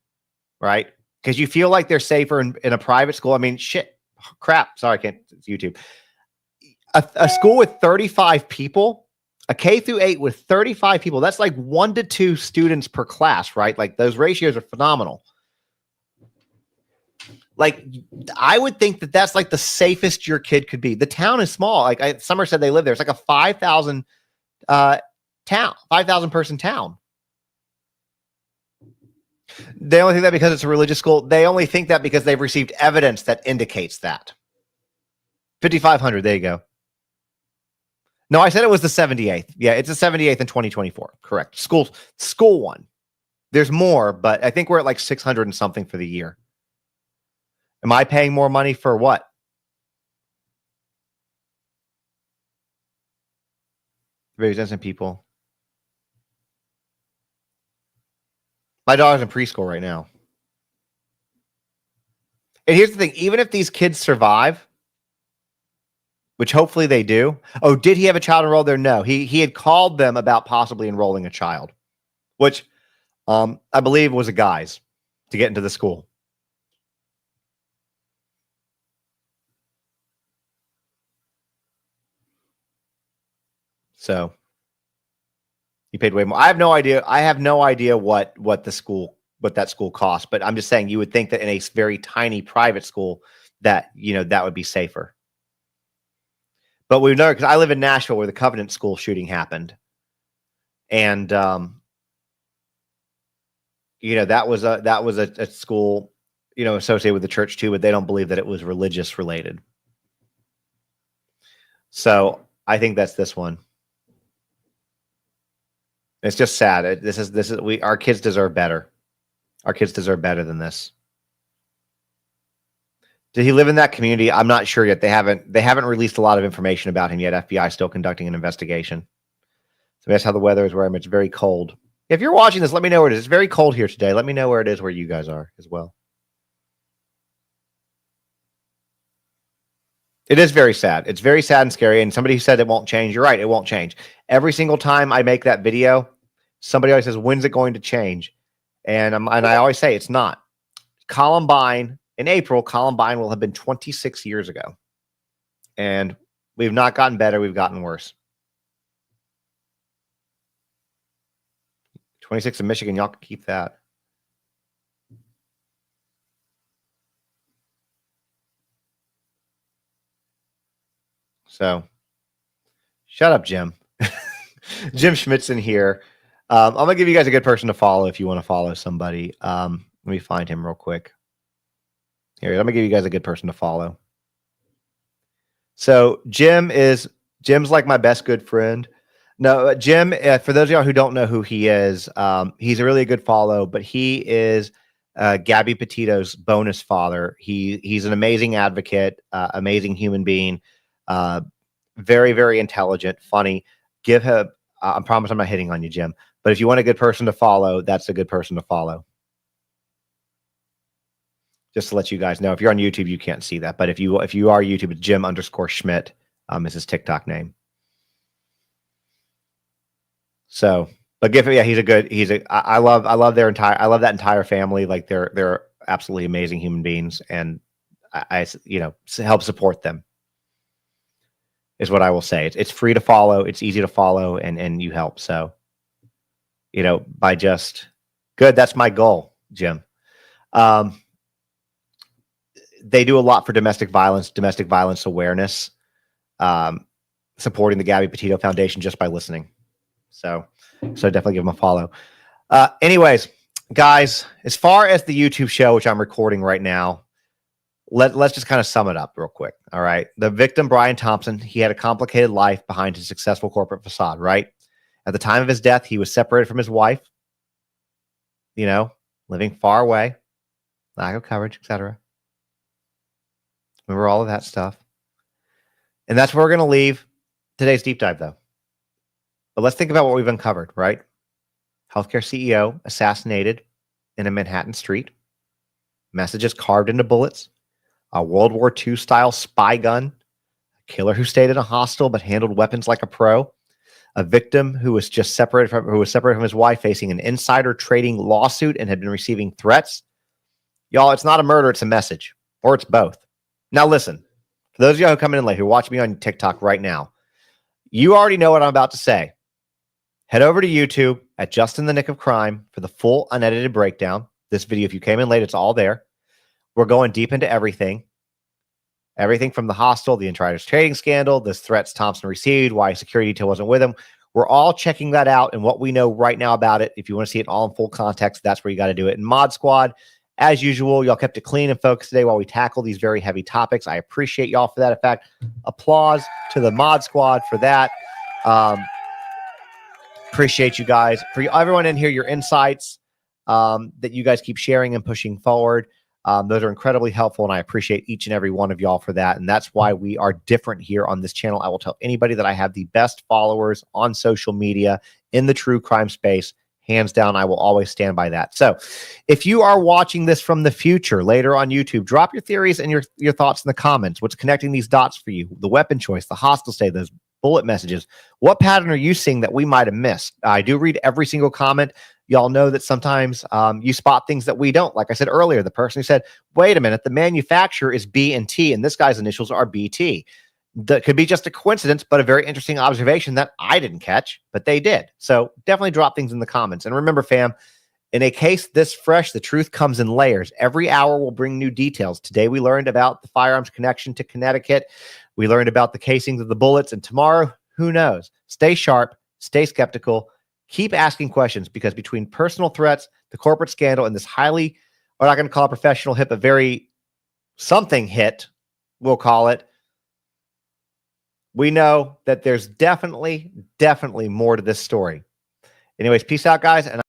right? Because you feel like they're safer in a private school. I mean, crap. Sorry, I can't. It's YouTube. A school with 35 people, a K through 8 with 35 people. That's like 1 to 2 students per class, right? Like those ratios are phenomenal. Like, I would think that that's like the safest your kid could be. The town is small. Like Summer said, they live there. It's like a 5,000 town, 5,000 person town. They only think that because it's a religious school. They only think that because they've received evidence that indicates that. 5,500. There you go. No, I said it was the 78th. Yeah, it's the 78th in 2024. Correct. School one. There's more, but I think we're at like 600 and something for the year. Am I paying more money for what? Very innocent people. My daughter's in preschool right now. And here's the thing. Even if these kids survive, which hopefully they do. Oh, did he have a child enrolled there? No. He had called them about possibly enrolling a child, which I believe was a guy's to get into the school. So he paid way more. I have no idea. I have no idea what that school cost, but I'm just saying you would think that in a very tiny private school that, that would be safer. But we've never, because I live in Nashville where the Covenant School shooting happened. And that was a school, associated with the church too, but they don't believe that it was religious related. So I think that's this one. It's just sad. Our kids deserve better. Our kids deserve better than this. Did he live in that community? I'm not sure yet. They haven't released a lot of information about him yet. FBI is still conducting an investigation. So that's how the weather is where I'm. It's very cold. If you're watching this, let me know where it is. It's very cold here today. Let me know where it is where you guys are as well. It is very sad. It's very sad and scary. And somebody said it won't change. You're right. It won't change. Every single time I make that video, somebody always says, when's it going to change? And I always say it's not. Columbine, in April, Columbine will have been 26 years ago. And we've not gotten better. We've gotten worse. 26 in Michigan. Y'all can keep that. So, shut up, Jim. Jim Schmidtson here. I'm going to give you guys a good person to follow if you want to follow somebody. Let me find him real quick. Here, I'm going to give you guys a good person to follow. So, Jim's like my best good friend. No, Jim, for those of y'all who don't know who he is, he's a really good follow, but he is Gabby Petito's bonus father. He's an amazing advocate, amazing human being. Very, very intelligent, funny. Give him, I promise I'm not hitting on you, Jim, but if you want a good person to follow, that's a good person to follow. Just to let you guys know, if you're on YouTube, you can't see that, but if you are YouTube, it's Jim_Schmidt, is his TikTok name. So, but I love that entire family. Like they're absolutely amazing human beings, and I help support them. Is what I will say. It's free to follow. It's easy to follow, and you help. So, by just good. That's my goal, Jim. They do a lot for domestic violence awareness, supporting the Gabby Petito Foundation just by listening. So definitely give them a follow. Anyways, guys, as far as the YouTube show, which I'm recording right now, let's just kind of sum it up real quick. All right. The victim, Brian Thompson, he had a complicated life behind his successful corporate facade, right? At the time of his death, he was separated from his wife. living far away, lack of coverage, etc. Remember all of that stuff. And that's where we're going to leave today's deep dive, though. But let's think about what we've uncovered, right? Healthcare CEO assassinated in a Manhattan street. Messages carved into bullets. A World War II style spy gun. A killer who stayed in a hostel but handled weapons like a pro. A victim who was separated from his wife, facing an insider trading lawsuit and had been receiving threats. Y'all, it's not a murder, it's a message. Or it's both. Now listen, for those of you who come in late, who watch me on TikTok right now, you already know what I'm about to say. Head over to YouTube at Just in the Nick of Crime for the full unedited breakdown. This video, if you came in late, it's all there. We're going deep into everything. Everything from the hostel, the insider's trading scandal, the threats Thompson received, why security detail wasn't with him. We're all checking that out and what we know right now about it. If you want to see it all in full context, that's where you got to do it. And Mod Squad, as usual, y'all kept it clean and focused today while we tackle these very heavy topics. I appreciate y'all for that. In fact, applause to the Mod Squad for that. Appreciate you guys. For everyone in here, your insights that you guys keep sharing and pushing forward. Those are incredibly helpful, and I appreciate each and every one of y'all for that. And that's why we are different here on this channel. I will tell anybody that I have the best followers on social media in the true crime space. Hands down, I will always stand by that. So if you are watching this from the future later on YouTube, drop your theories and your thoughts in the comments. What's connecting these dots for you? The weapon choice, the hostile stay, those bullet messages. What pattern are you seeing that we might have missed? I do read every single comment. Y'all know that sometimes you spot things that we don't. Like I said earlier, the person who said, wait a minute, the manufacturer is B and T, and this guy's initials are BT. That could be just a coincidence, but a very interesting observation that I didn't catch, but they did. So definitely drop things in the comments. And remember, fam, in a case this fresh, the truth comes in layers. Every hour will bring new details. Today, we learned about the firearms connection to Connecticut. We learned about the casings of the bullets. And tomorrow, who knows? Stay sharp, stay skeptical, keep asking questions, because between personal threats, the corporate scandal, and this highly, we're not going to call it professional hit, but very something hit, we'll call it, we know that there's definitely more to this story. Anyways, peace out, guys. And